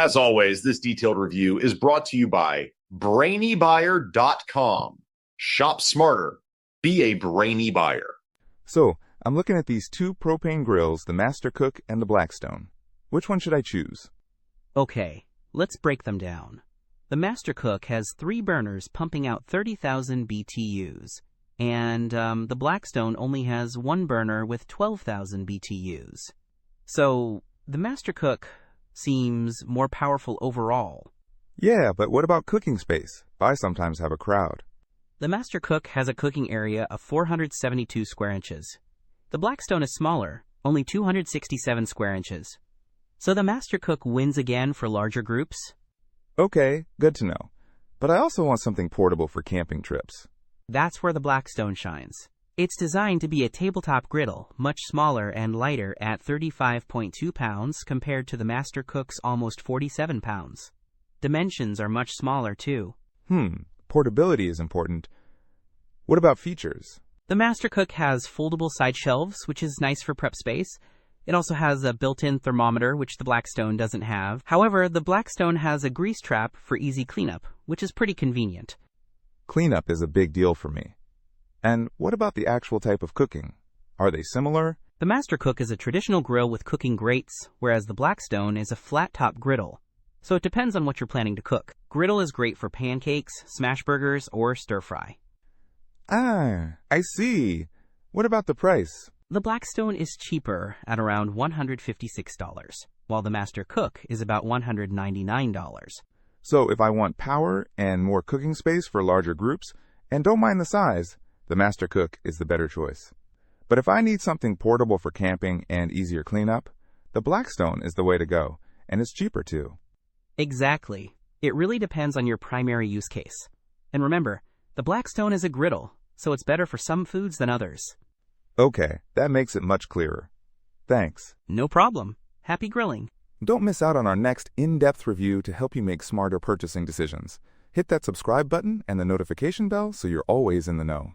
As always, this detailed review is brought to you by BrainyBuyer.com. Shop smarter. Be a brainy buyer. So, I'm looking at these two propane grills, the Master Cook and the Blackstone. Which one should I choose? Okay, let's break them down. The Master Cook has 3 burners pumping out 30,000 BTUs, and the Blackstone only has 1 burner with 12,000 BTUs. So, the Master Cook seems more powerful overall. Yeah, but what about cooking space? I sometimes have a crowd. The Master Cook has a cooking area of 472 square inches. The Blackstone is smaller, only 267 square inches. So the Master Cook wins again for larger groups? Okay, good to know. But I also want something portable for camping trips. That's where the Blackstone shines. It's designed to be a tabletop griddle, much smaller and lighter at 35.2 pounds compared to the Master Cook's almost 47 pounds. Dimensions are much smaller too. Portability is important. What about features? The Master Cook has foldable side shelves, which is nice for prep space. It also has a built-in thermometer, which the Blackstone doesn't have. However, the Blackstone has a grease trap for easy cleanup, which is pretty convenient. Cleanup is a big deal for me. And what about the actual type of cooking? Are they similar? The Master Cook is a traditional grill with cooking grates, whereas the Blackstone is a flat top griddle. So it depends on what you're planning to cook. Griddle is great for pancakes, smash burgers, or stir-fry. Ah, I see. What about the price? The Blackstone is cheaper at around $156, while the Master Cook is about $199. So if I want power and more cooking space for larger groups, and don't mind the size, the Master Cook is the better choice. But if I need something portable for camping and easier cleanup, the Blackstone is the way to go, and it's cheaper too. Exactly. It really depends on your primary use case. And remember, the Blackstone is a griddle, so it's better for some foods than others. Okay, that makes it much clearer. Thanks. No problem. Happy grilling. Don't miss out on our next in-depth review to help you make smarter purchasing decisions. Hit that subscribe button and the notification bell so you're always in the know.